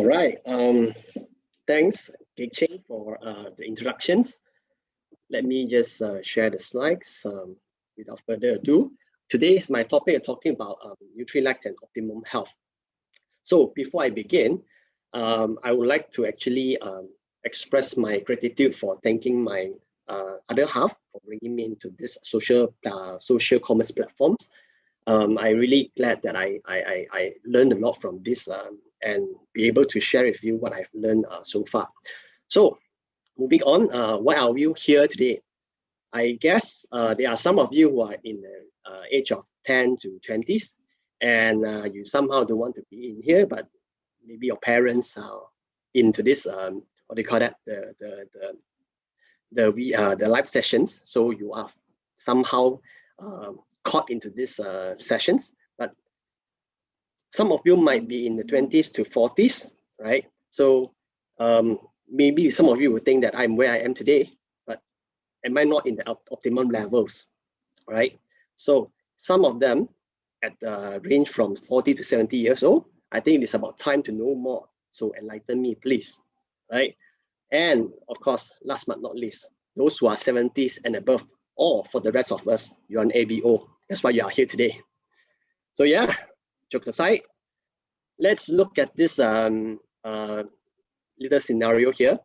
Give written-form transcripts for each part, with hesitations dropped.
All right. Thanks, Ching, for the introductions. Let me just share the slides without further ado. Today is my topic talking about Nutrilite and optimum health. So before I begin, I would like to actually express my gratitude for thanking my other half for bringing me into this social commerce platforms. I'm really glad that I learned a lot from this and be able to share with you what I've learned so far. So moving on, why are you here today? I guess there are some of you who are in the age of 10 to 20s, and you somehow don't want to be in here, but maybe your parents are into this, what do you call that, the live sessions. So you are somehow caught into these sessions, but some of you might be in the 20s to 40s, right? So maybe some of you would think that I'm where I am today, but am I not in the optimum levels, right? So some of them at the range from 40 to 70 years old, I think it's about time to know more. So enlighten me, please, right? And of course, last but not least, those who are 70s and above, or for the rest of us, you're an ABO. That's why you are here today. So yeah, joke aside, let's look at this little scenario here.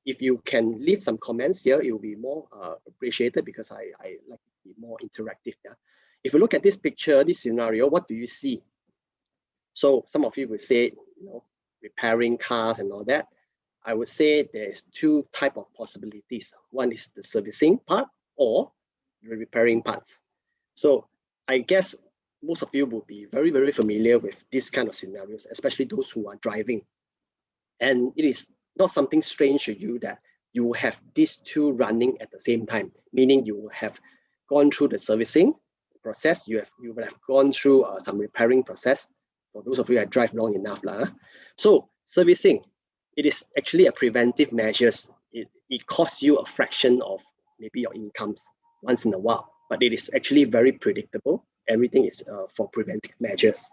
If you can leave some comments here, it will be more appreciated because I like to be more interactive. Yeah? If you look at this picture, this scenario, what do you see? So some of you will say, repairing cars and all that. I would say there's two types of possibilities. One is the servicing part or the repairing parts. So I guess most of you will be very, very familiar with this kind of scenarios, especially those who are driving. And it is not something strange to you that you will have these two running at the same time, meaning you will have gone through the servicing process, you will have gone through some repairing process. For those of you that drive long enough. So servicing, it is actually a preventive measures. It costs you a fraction of maybe your incomes once in a while, but it is actually very predictable. Everything is for preventive measures.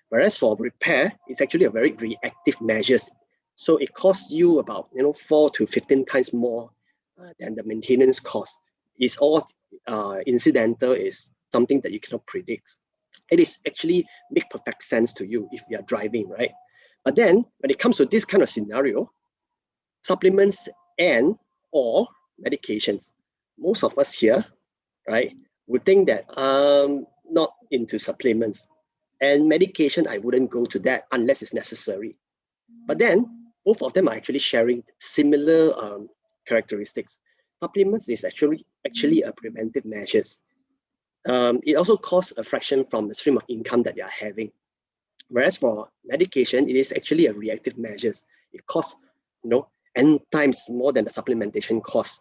Whereas for repair, it's actually a very reactive measures. So it costs you about 4 to 15 times more than the maintenance cost. It's all incidental, is something that you cannot predict. It is actually make perfect sense to you if you are driving, right? But then when it comes to this kind of scenario, supplements and or medications, most of us here, right, would think that not into supplements. And medication, I wouldn't go to that unless it's necessary. But then both of them are actually sharing similar characteristics. Supplements is actually a preventive measures. It also costs a fraction from the stream of income that you're having. Whereas for medication, it is actually a reactive measures. It costs, n times more than the supplementation cost.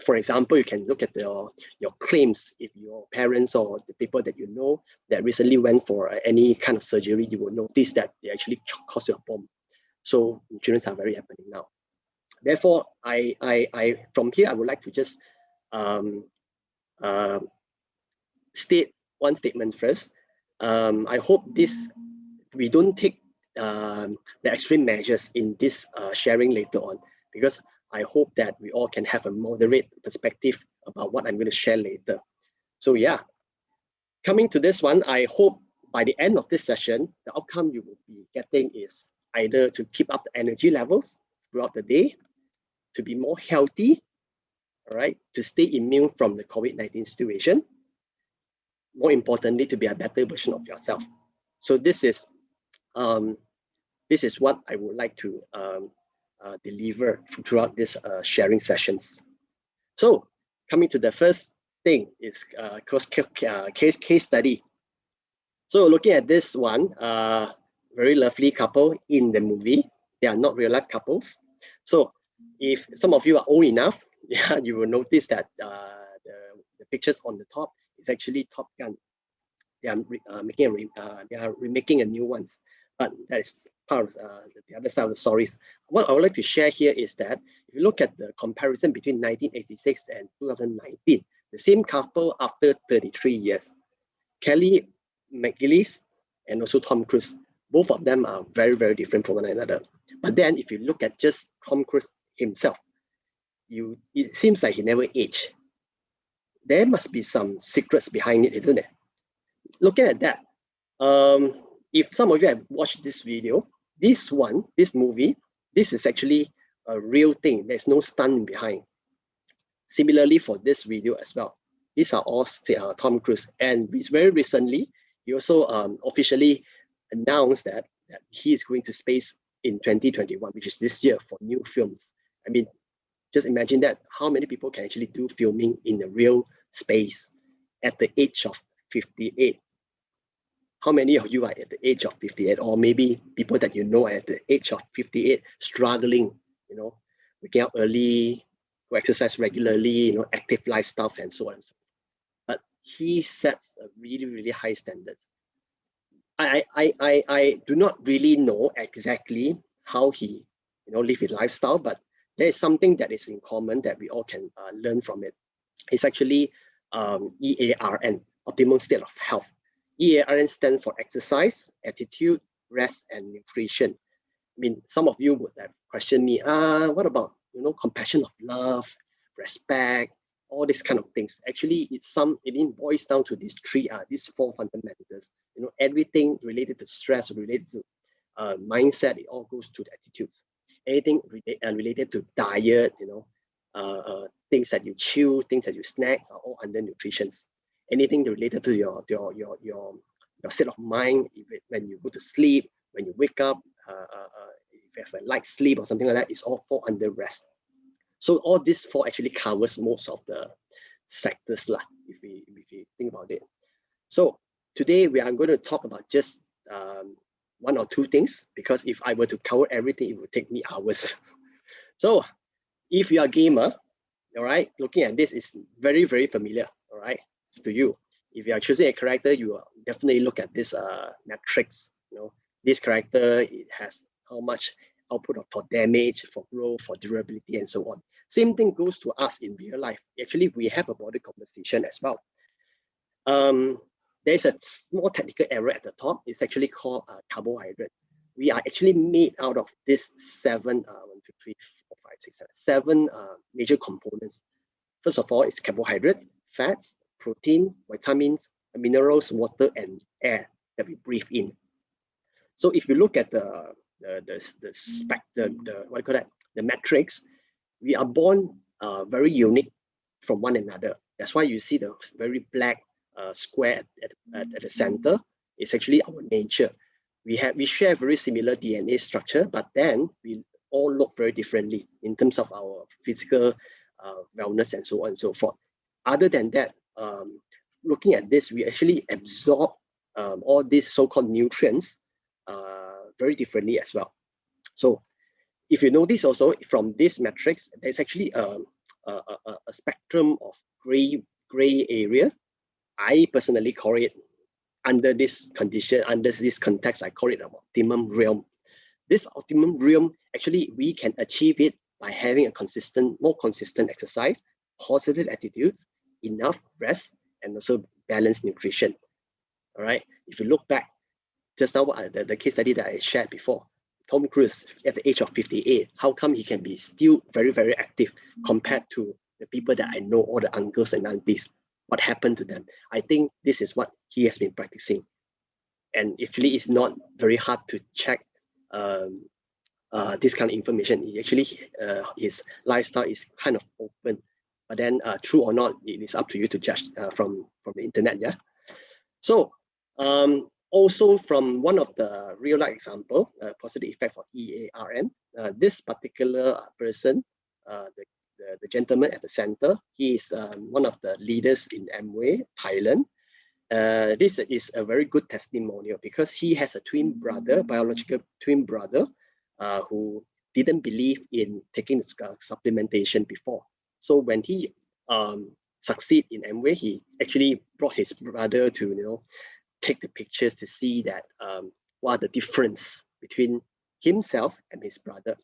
For example, you can look at your claims. If your parents or the people that you know that recently went for any kind of surgery, you will notice that they actually cost you a bomb. So insurance are very happening now. Therefore, I from here I would like to just state one statement first. I hope we don't take the extreme measures in this sharing later on, because I hope that we all can have a moderate perspective about what I'm going to share later. So yeah, coming to this one, I hope by the end of this session, the outcome you will be getting is either to keep up the energy levels throughout the day, to be more healthy, all right, to stay immune from the COVID-19 situation, more importantly, to be a better version of yourself. So this is what I would like to deliver throughout this sharing sessions. So coming to the first thing is case study. So looking at this one, very lovely couple in the movie. They are not real life couples. So if some of you are old enough, yeah, you will notice that the pictures on the top is actually Top Gun. They are remaking a new ones, but that is part of the other side of the stories. What I would like to share here is that if you look at the comparison between 1986 and 2019, the same couple after 33 years, Kelly McGillis and also Tom Cruise, Both of them are very, very different from one another. But then if you look at just Tom Cruise himself, it seems like he never aged. There must be some secrets behind it, isn't it? Looking at that, if some of you have watched this video, this movie, this is actually a real thing. There's no stunt behind. Similarly for this video as well, these are all Tom Cruise, and very recently he also officially announced that he is going to space in 2021, which is this year, for new films. I mean, just imagine that, how many people can actually do filming in the real space at the age of 58? How many of you are at the age of 58, or maybe people that you know are at the age of 58 struggling, waking up early, to exercise regularly, active lifestyle and so on. But he sets a really, really high standards. I do not really know exactly how he live his lifestyle, but there is something that is in common that we all can learn from it. It's actually EARN, optimal state of health. EARN stands for exercise, attitude, rest, and nutrition. I mean, some of you would have questioned me, what about compassion of love, respect, all these kind of things. Actually, it boils down to these four fundamentals. Everything related to stress, related to mindset, it all goes to the attitudes. Anything related to diet, things that you chew, things that you snack, are all under nutrition. Anything related to your state of mind, when you go to sleep, when you wake up, if you have a light sleep or something like that, it's all fall under rest. So all these four actually covers most of the sectors, if we think about it. So today we are going to talk about just one or two things, because if I were to cover everything, it would take me hours. So if you are a gamer, all right, looking at this is very, very familiar, all right, to you. If you are choosing a character, you definitely look at this metrics. This character, it has how much output for damage, for growth, for durability, and so on. Same thing goes to us in real life. Actually, we have a body composition as well. There's a small technical error at the top. It's actually called carbohydrate. We are actually made out of this seven major components. First of all, it's carbohydrates, fats, protein, vitamins, minerals, water, and air that we breathe in. So if you look at the spectrum, the matrix, we are born very unique from one another. That's why you see the very black square at the center. It's actually our nature. We share very similar DNA structure, but then we all look very differently in terms of our physical wellness and so on and so forth. Other than that, looking at this, we actually absorb all these so-called nutrients very differently as well. So if you notice also from this matrix, there's actually a spectrum of gray area. I personally call it, under this condition, under this context, I call it an optimum realm. This optimum realm, actually, we can achieve it by having a more consistent exercise, positive attitudes, enough rest, and also balanced nutrition. All right. If you look back, just now the case study that I shared before, Tom Cruise at the age of 58, how come he can be still very, very active compared to the people that I know, all the uncles and aunties? What happened to them? I think this is what he has been practicing. And actually, it's not very hard to check this kind of information. His lifestyle is kind of open. But then, true or not, it is up to you to judge from the internet. Yeah. So also from one of the real life example, positive effect for EARN, this particular person, the gentleman at the center, he is one of the leaders in Amway, Thailand. This is a very good testimonial because he has a biological twin brother, who didn't believe in taking supplementation before. So when he succeed in Amway, he actually brought his brother to take the pictures to see that what are the difference between himself and his brother.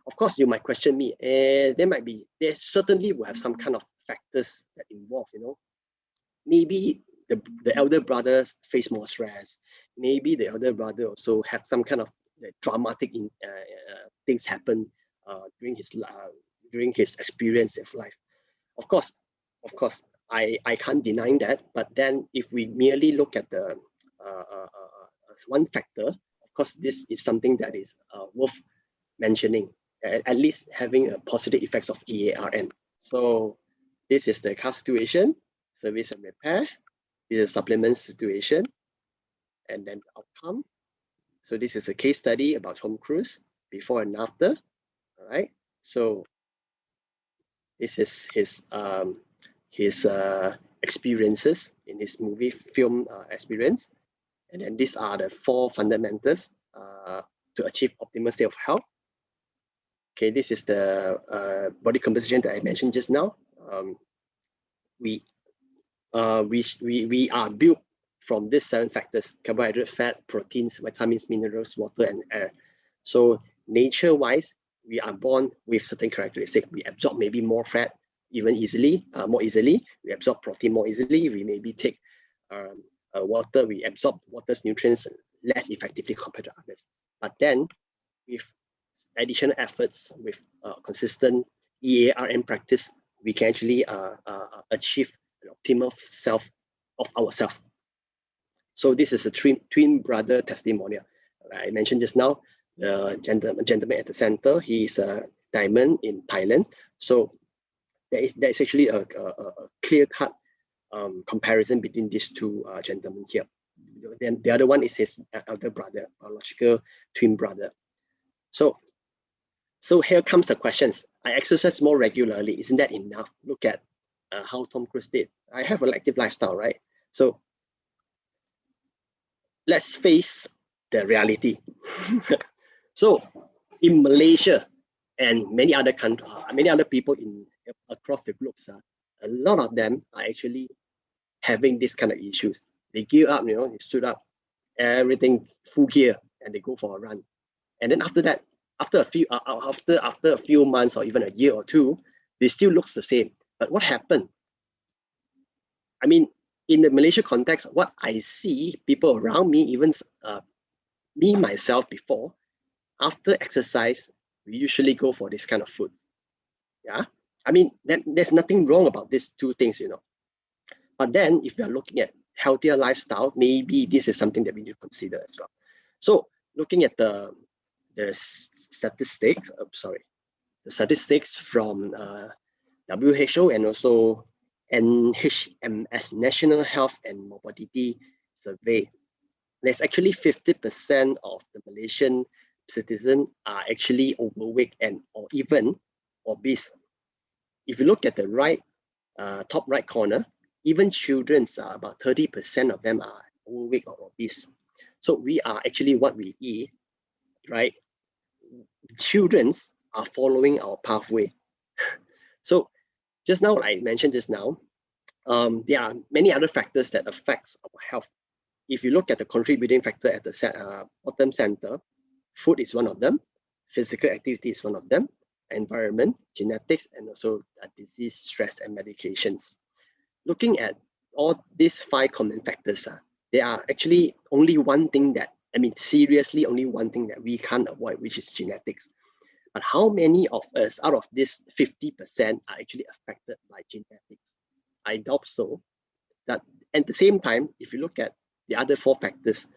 Of course, you might question me. There certainly will have some kind of factors that involve. Maybe the elder brother face more stress. Maybe the elder brother also have some kind of dramatic things happen during his experience of life. Of course, I can't deny that. But then, if we merely look at the one factor, of course, this is something that is worth mentioning. At least having a positive effects of EARM. So this is the car situation, service and repair. This is a supplement situation, and then outcome. So this is a case study about Tom Cruise before and after. All right. So this is his experiences in his movie film experience, and then these are the 4 fundamentals to achieve optimal state of health. Okay, this is the body composition that I mentioned just now. We are built from these 7 factors: carbohydrate, fat, proteins, vitamins, minerals, water, and air. So nature-wise, we are born with certain characteristics. We absorb maybe more fat more easily. We absorb protein more easily. We maybe take water. We absorb water's nutrients less effectively compared to others. But then, with additional efforts, with consistent EARM practice, we can actually achieve an optimal self of ourselves. So this is a twin brother testimonial. I mentioned just now, the gentleman at the center, he is a diamond in Thailand. So there is actually a clear-cut comparison between these 2 gentlemen here. Then the other one is his elder brother, biological twin brother. So here comes the questions. I exercise more regularly. Isn't that enough? Look at how Tom Cruise did. I have an active lifestyle, right? So let's face the reality. So in Malaysia and many other countries, many other people across the globe, a lot of them are actually having this kind of issues. They gear up, they suit up, everything full gear, and they go for a run. And then after that, after a few months or even a year or 2, they still looks the same. But what happened? I mean, in the Malaysia context, what I see people around me, even me myself before, after exercise, we usually go for this kind of food. Yeah, I mean, there's nothing wrong about these 2 things, But then, if we are looking at healthier lifestyle, maybe this is something that we need to consider as well. So, looking at the statistics, the statistics from WHO and also NHMS, National Health and Morbidity Survey, there's actually 50% of the Malaysian citizens are actually overweight or even obese. If you look at the top right corner, even children, about 30% of them are overweight or obese. So we are actually what we eat, right? Children are following our pathway. So just now, I mentioned just now, there are many other factors that affect our health. If you look at the contributing factor at the bottom center, food is one of them, physical activity is one of them, environment, genetics, and also disease, stress, and medications. Looking at all these 5 common factors, there are actually only one thing that, seriously, only one thing that we can't avoid, which is genetics. But how many of us out of this 50% are actually affected by genetics? I doubt so. That at the same time, if you look at the other 4 factors,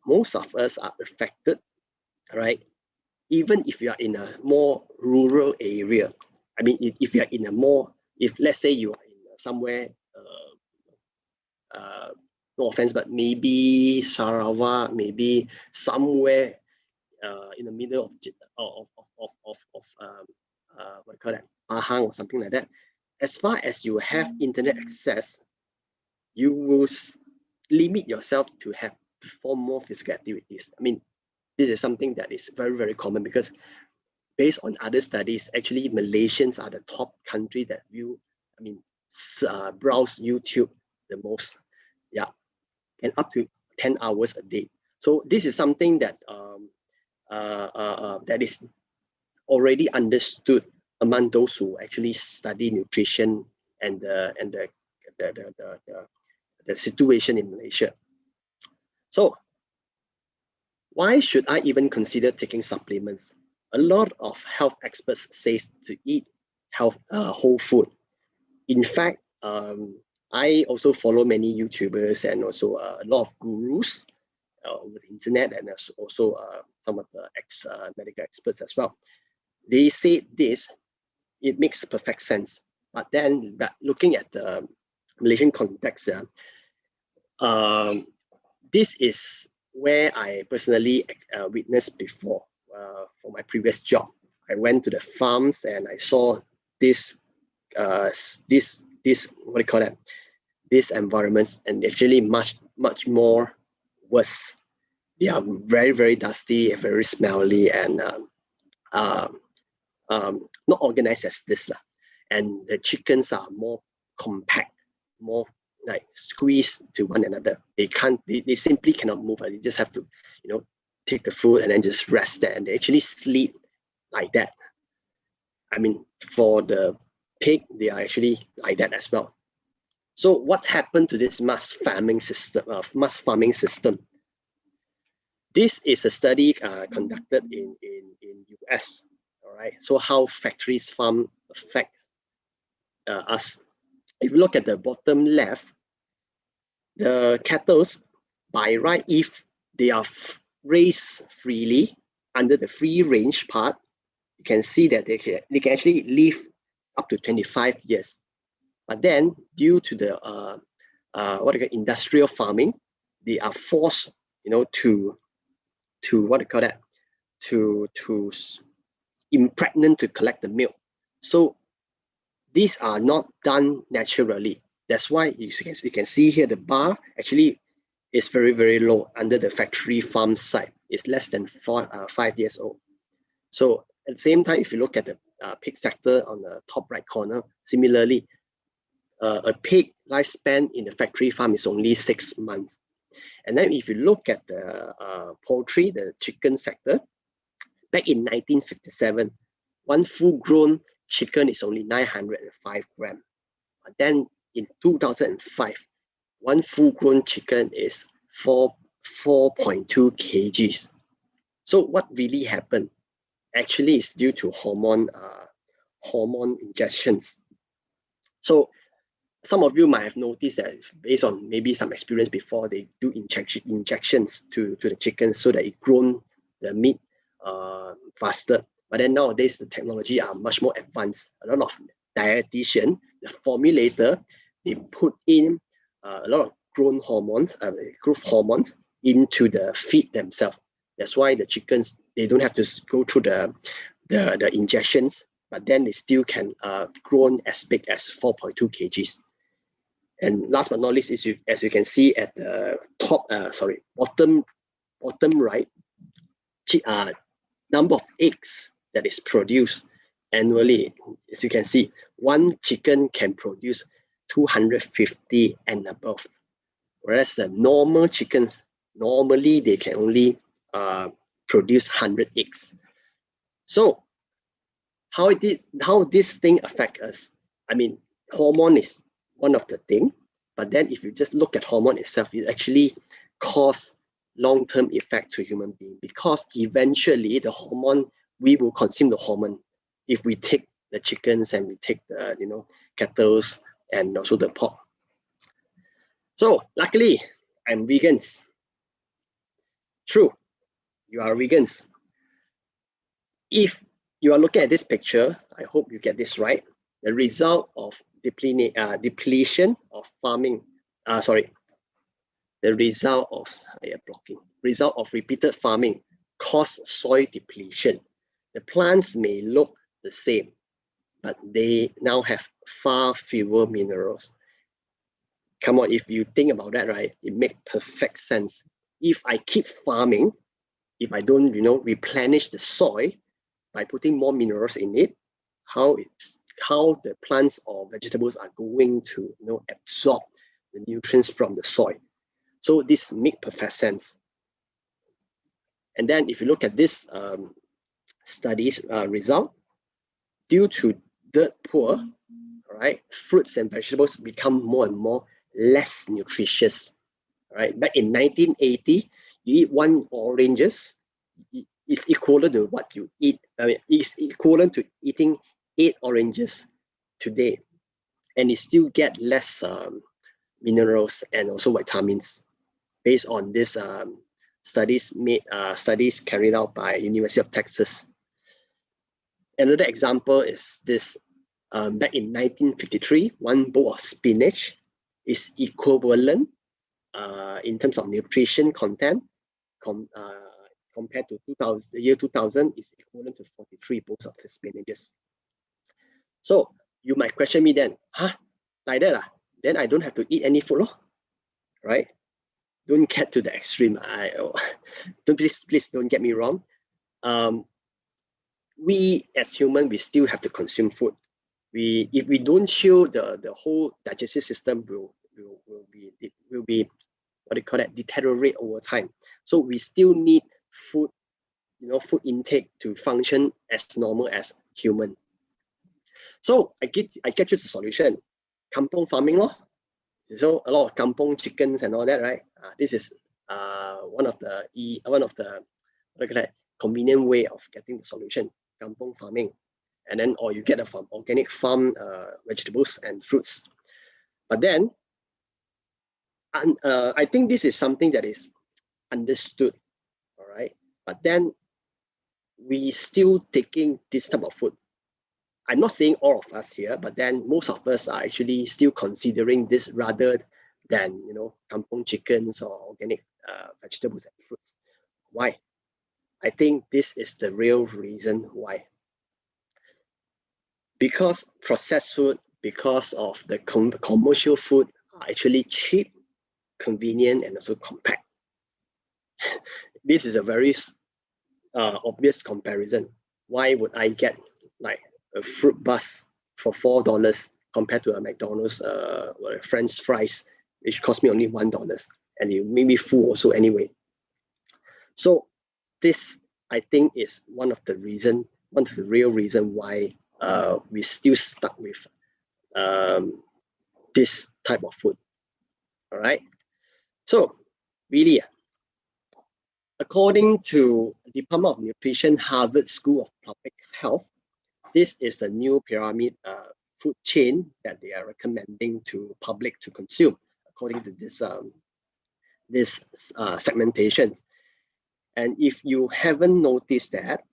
most of us are affected, right? Even if you are in a more rural area. If you are in if let's say you are in somewhere, no offense, but maybe Sarawak, maybe somewhere in the middle of what do you call that, Pahang or something like that. As far as you have internet access, you will limit yourself to perform more physical activities. This is something that is very, very common, because based on other studies, actually Malaysians are the top country that browse YouTube the most. Yeah, and up to 10 hours a day. So this is something that that is already understood among those who actually study nutrition and the the situation in Malaysia. So why should I even consider taking supplements? A lot of health experts say to eat whole food. In fact, I also follow many YouTubers and also a lot of gurus over the internet, and also some of the medical experts as well. They say this, it makes perfect sense. But then looking at the Malaysian context, this is where I personally witnessed before for my previous job. I went to the farms and I saw this what do you call that? These environments, and actually much more worse. They are very, very dusty, very smelly, and not organized as this. And the chickens are more compact, more like squeezed to one another. They simply cannot move. They just have to, take the food and then just rest there. And they actually sleep like that. I mean, for the pig, they are actually like that as well. So what happened to this mass farming system? This is a study conducted in US. All right. So how factories farm affect us. If you look at the bottom left, the cattle, by right, if they are raised freely under the free range part, you can see that they can actually live up to 25 years. But then, due to the industrial farming, they are forced, to impregnate to collect the milk. So these are not done naturally. That's why you can see here the bar actually is very, very low under the factory farm side. It's less than 5 years old. So at the same time, if you look at the pig sector on the top right corner, similarly, a pig lifespan in the factory farm is only 6 months. And then if you look at the poultry, the chicken sector, back in 1957, one full-grown chicken is only 905 grams. But then in 2005, one full-grown chicken is 4.2 kgs. So what really happened? Actually, is due to hormone injections. So some of you might have noticed that based on maybe some experience before, they do injections to the chicken so that it grown the meat faster. But then nowadays, the technology are much more advanced. A lot of dietitian, the formulator, they put in a lot of growth hormones into the feed themselves. That's why the chickens, they don't have to go through the injections, but then they still can grow as big as 4.2 kgs. And last but not least, as you can see at the bottom right, number of eggs that is produced annually. As you can see, one chicken can produce 250 and above, whereas the normal chickens, normally they can only produce 100 eggs. So how this thing affect us? I mean, hormone is one of the thing, but then if you just look at hormone itself, it actually cause long-term effect to human being, because eventually the hormone, we will consume the hormone if we take the chickens and we take the cattle and also the pork. So luckily, I'm vegans. True, you are vegans. If you are looking at this picture, I hope you get this right. The result of depletion of farming, the result of repeated farming cause soil depletion. The plants may look the same, but they now have far fewer minerals. Come on, if you think about that, right, it makes perfect sense. If I keep farming, if I don't, replenish the soil by putting more minerals in it, how the plants or vegetables are going to, absorb the nutrients from the soil. So this makes perfect sense. And then if you look at this study's result, due to dirt poor, all right, fruits and vegetables become more and more less nutritious. Right? Back in 1980, you eat one oranges, it's equivalent to what you eat. I mean, it's equivalent to eating 8 oranges today, and you still get less minerals and also vitamins, based on this studies carried out by University of Texas. Another example is this. Back in 1953, one bowl of spinach is equivalent in terms of nutrition content compared to the year 2000 is equivalent to 43 bowls of spinaches. So you might question me then, like that then I don't have to eat any food, right? Don't get to the extreme. Please don't get me wrong. We as humans, we still have to consume food. If we don't chill, the whole digestive system will be what they call that, deteriorate over time. So we still need food, food intake to function as normal as human. So I get you the solution. Kampong farming law. So a lot of kampong chickens and all that, right? This is one of the convenient way of getting the solution. Kampong farming. And then, or you get it from organic farm vegetables and fruits. But then, I think this is something that is understood, all right? But then, we still taking this type of food. I'm not saying all of us here, but then most of us are actually still considering this rather than, kampong chickens or organic vegetables and fruits. Why? I think this is the real reason why. Because processed food, because of the commercial food are actually cheap, convenient, and also compact. This is a very obvious comparison. Why would I get like a fruit bus for $4 compared to a McDonald's or French fries, which cost me only $1, and it made me full also anyway. So this, I think, is one of the real reason why we still stuck with this type of food. All right. So really, according to Department of Nutrition, Harvard School of Public Health, this is a new pyramid food chain that they are recommending to public to consume, according to this segmentation. And if you haven't noticed that,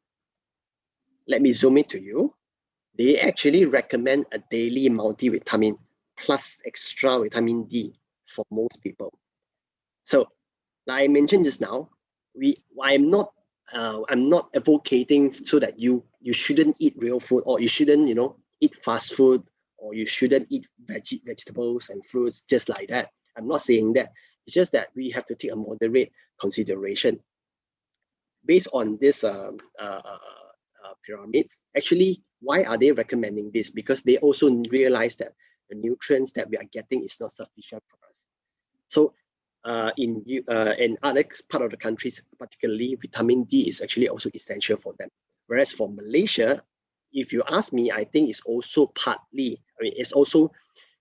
let me zoom it to you. They actually recommend a daily multivitamin plus extra vitamin D for most people. So, like I mentioned just now, I'm not advocating so that you shouldn't eat real food, or you shouldn't eat fast food, or you shouldn't eat vegetables and fruits just like that. I'm not saying that. It's just that we have to take a moderate consideration based on this pyramids. Actually, why are they recommending this? Because they also realize that the nutrients that we are getting is not sufficient for us. So in other part of the countries, particularly vitamin D is actually also essential for them. Whereas for Malaysia, if you ask me, I think it's also it's also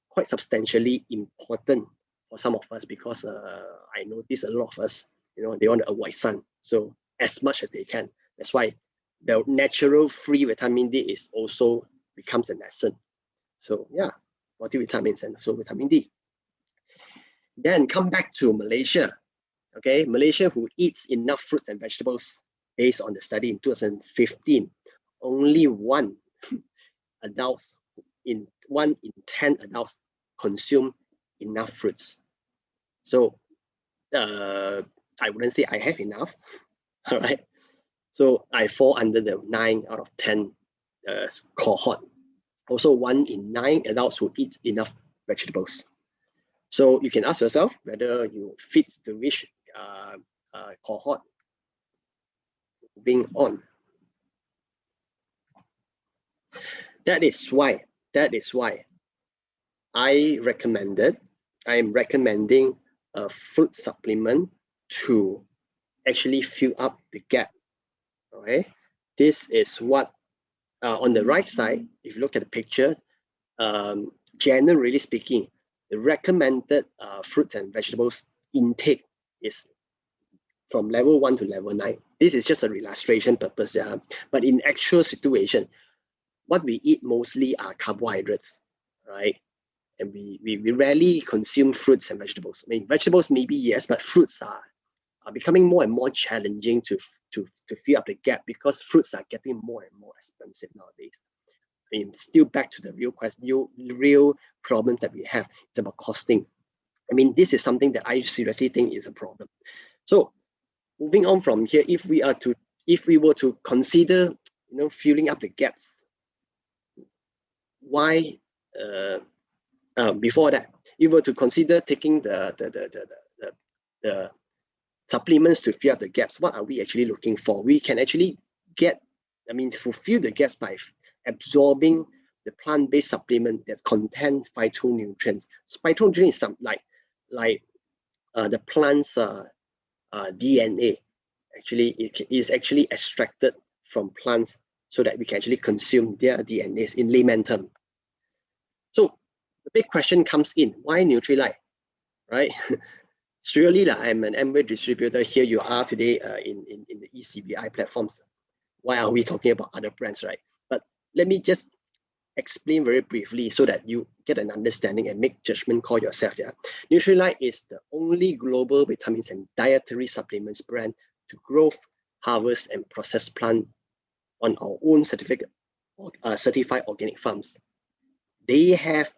quite substantially important for some of us, because I notice a lot of us, they want to avoid sun. So as much as they can. That's why the natural free vitamin D is also becomes an essence. So yeah, multivitamins and also vitamin D. Then come back to Malaysia. Okay, Malaysia, who eats enough fruits and vegetables, based on the study in 2015, only one in 10 adults consume enough fruits. So I wouldn't say I have enough. All right. So I fall under the 9 out of 10 cohort. Also, 1 in 9 adults who eat enough vegetables. So you can ask yourself whether you fit the which cohort. Moving on. That is why I am recommending a fruit supplement to actually fill up the gap. Okay, this is what on the right side, if you look at the picture, generally speaking, the recommended fruits and vegetables intake is from level 1 to level 9. This is just a illustration purpose, yeah. But in actual situation, what we eat mostly are carbohydrates, right? And we rarely consume fruits and vegetables. I mean, vegetables maybe yes, but fruits are becoming more and more challenging to fill up the gap because fruits are getting more and more expensive nowadays. I mean, still back to the real question, real problem that we have. It's about costing. I mean, this is something that I seriously think is a problem. So moving on from here, if we were to consider, filling up the gaps, why? Before that, if we were to consider taking the supplements to fill up the gaps, what are we actually looking for? We can actually fulfill the gaps by absorbing the plant-based supplement that contain phytonutrients. So phytonutrients is some like the plant's DNA. Actually, it is actually extracted from plants so that we can actually consume their DNAs in layman term. So the big question comes in: why Nutrilite, right? Surely, I'm an Amway distributor. Here you are today in the ECBI platforms. Why are we talking about other brands, right? But let me just explain very briefly so that you get an understanding and make judgment call yourself. Yeah, Nutrilite is the only global vitamins and dietary supplements brand to grow, harvest, and process plant on our own certified organic farms. They have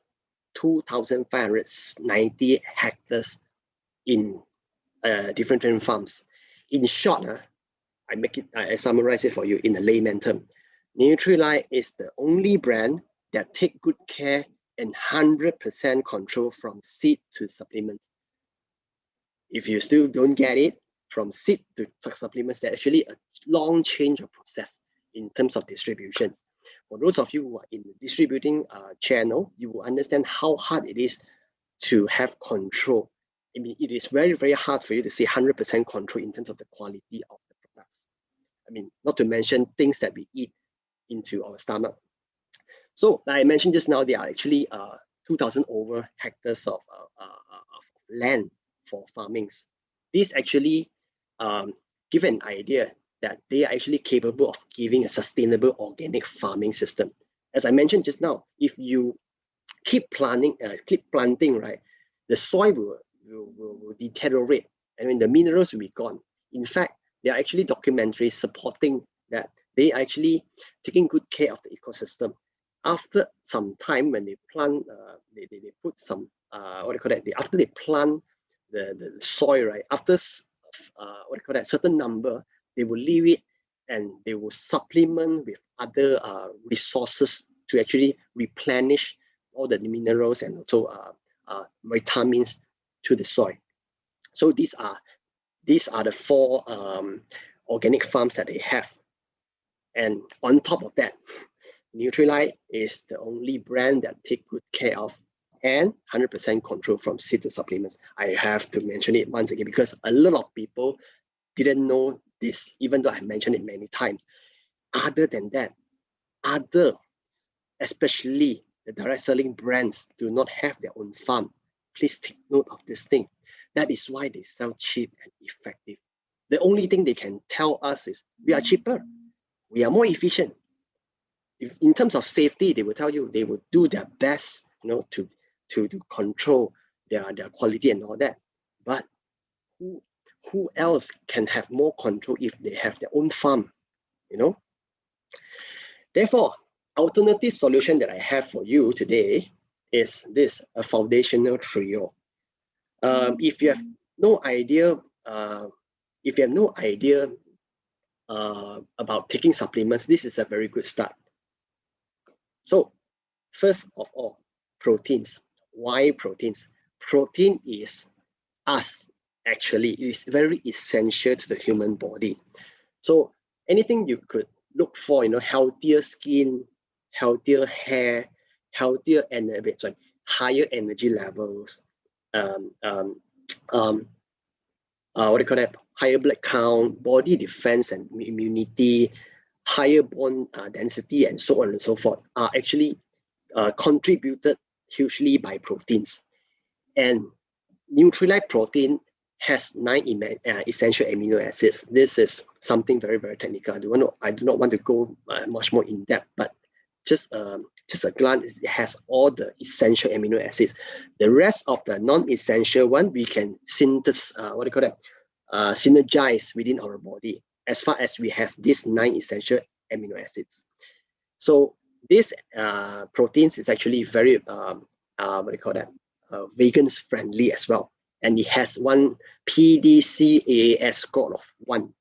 2,590 hectares in different farms. In short, I summarize it for you in a layman term. Nutrilite is the only brand that take good care and 100% control from seed to supplements. If you still don't get it, from seed to supplements, there's actually a long change of process in terms of distributions. For those of you who are in the distributing channel, you will understand how hard it is to have control. I mean, it is very, very hard for you to say 100% control in terms of the quality of the products. I mean, not to mention things that we eat into our stomach. So, like I mentioned just now, there are actually 2,000 over hectares of land for farmings. This actually give an idea that they are actually capable of giving a sustainable organic farming system. As I mentioned just now, if you keep planting, right, the soil will deteriorate. I mean, the minerals will be gone. In fact, there are actually documentaries supporting that they are actually taking good care of the ecosystem. After some time, when they plant, they put some after they plant the soil, right? After certain number, they will leave it and they will supplement with other resources to actually replenish all the minerals and also vitamins to the soil. So these are the 4 organic farms that they have. And on top of that, Nutrilite is the only brand that take good care of and 100% control from seed to supplements. I have to mention it once again because a lot of people didn't know this, even though I mentioned it many times. Other than that, especially the direct selling brands, do not have their own farm. Please take note of this thing. That is why they sell cheap and effective. The only thing they can tell us is we are cheaper, we are more efficient. If in terms of safety, they will tell you they will do their best, to control their quality and all that. But who else can have more control if they have their own farm? Therefore, alternative solution that I have for you today is this: a foundational trio. If you have no idea, about taking supplements, this is a very good start. So, first of all, proteins. Why proteins? Protein is us. Actually, it is very essential to the human body. So anything you could look for, healthier skin, healthier hair, higher energy levels, higher blood count, body defense and immunity, higher bone density, and so on and so forth, are actually contributed hugely by proteins. And Nutrilite protein has 9 essential amino acids. This is something very, very technical. I do not want to go much more in depth, but just a glance, it has all the essential amino acids. The rest of the non-essential one, we can synergize within our body as far as we have these 9 essential amino acids. So this proteins is actually very vegans friendly as well, and it has one PDCAAS score of 1.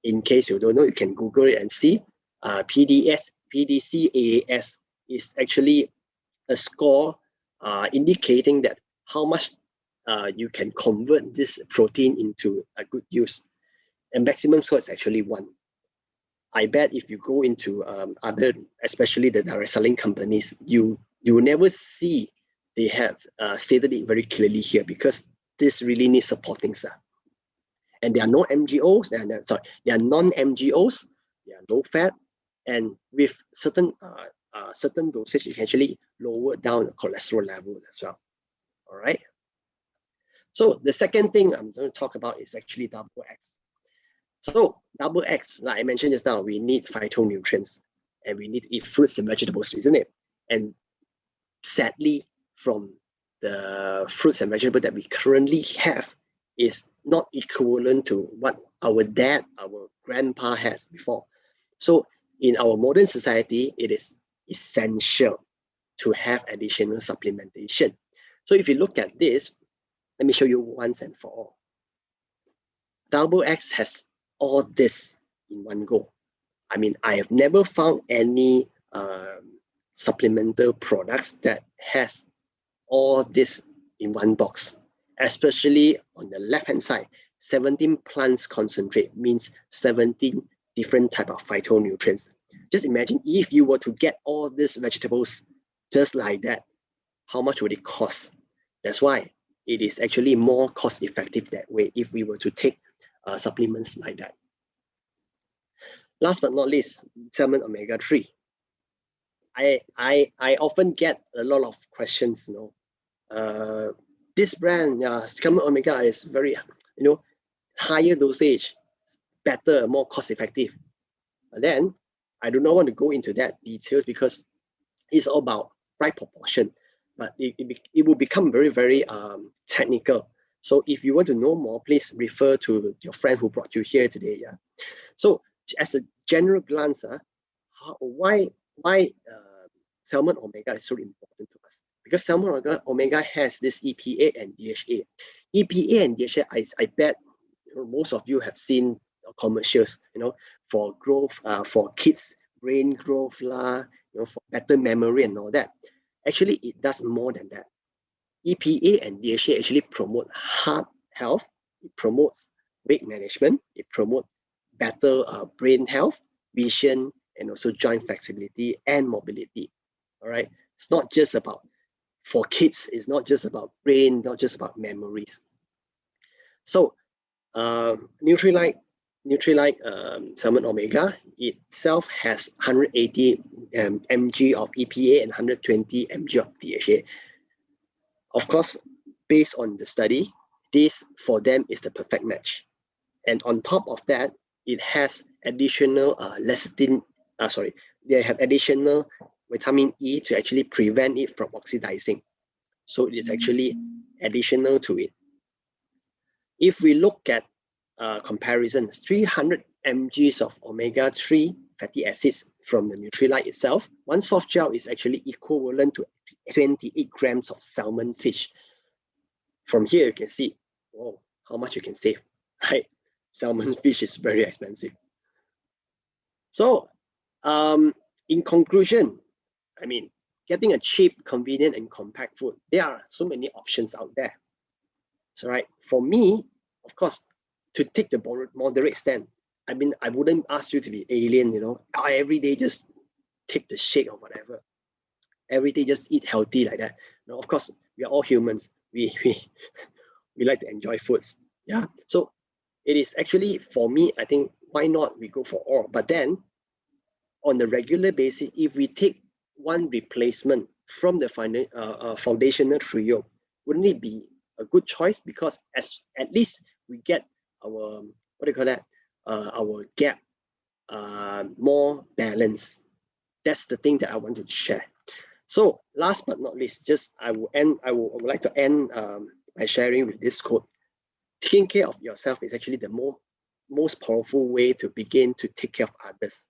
In case you don't know, you can Google it and see. PDCAAS is actually a score indicating that how much you can convert this protein into a good use. And maximum score is actually 1. I bet if you go into other, especially the direct selling companies, you will never see they have stated it very clearly here, because this really needs supporting stuff. And there are no MGOs, there are non-MGOs, they are low fat, and with certain dosage, you can actually lower down the cholesterol level as well. All right. So the second thing I'm going to talk about is actually double X. So double X, like I mentioned just now, we need phytonutrients and we need to eat fruits and vegetables, isn't it? And sadly, from the fruits and vegetables that we currently have is not equivalent to what our grandpa has before. So in our modern society, it is essential to have additional supplementation. So if you look at this, let me show you once and for all. Double X has all this in one go. I mean, I have never found any supplemental products that has all this in one box, especially on the left-hand side. 17 plants concentrate means 17 different type of phytonutrients. Just imagine if you were to get all these vegetables just like that, how much would it cost? That's why it is actually more cost effective that way if we were to take supplements like that. Last but not least, salmon omega-3. I often get a lot of questions, this brand, salmon omega is very, higher dosage, better, more cost effective. But then I do not want to go into that details because it's all about right proportion, but it will become very, very technical. So if you want to know more, please refer to your friend who brought you here today. Yeah. So as a general glance, why salmon omega is so important to us? Because salmon omega has this EPA and DHA. EPA and DHA, I bet most of you have seen commercials, for growth, for kids, brain growth, for better memory and all that. Actually, it does more than that. EPA and DHA actually promote heart health, it promotes weight management, it promotes better brain health, vision, and also joint flexibility and mobility. All right, it's not just about, for kids, it's not just about brain, not just about memories. So Nutrilite salmon omega itself has 180 mg of EPA and 120 mg of DHA. Of course, based on the study, this for them is the perfect match. And on top of that, it has additional lecithin. They have additional vitamin E to actually prevent it from oxidizing. So it's actually additional to it. If we look at comparisons, 300 mg of omega-3 fatty acids from the Nutrilite itself, one soft gel is actually equivalent to 28 grams of salmon fish. From here, you can see, oh, how much you can save, right? Salmon fish is very expensive. So, in conclusion, I mean, getting a cheap, convenient, and compact food, there are so many options out there. So, right, for me, of course, to take the moderate stand, I mean, I wouldn't ask you to be alien, I every day just take the shake or whatever. Every day just eat healthy like that. Now, of course, we are all humans. We like to enjoy foods. Yeah. So it is actually, for me, I think, why not we go for all? But then on the regular basis, if we take one replacement from the foundational trio, wouldn't it be a good choice, because at least we get our, what do you call that, our gap more balanced. That's the thing that I wanted to share. So last but not least, just I would like to end my sharing with this quote. Taking care of yourself is actually the most powerful way to begin to take care of others.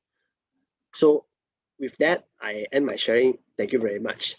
So with that, I end my sharing. Thank you very much.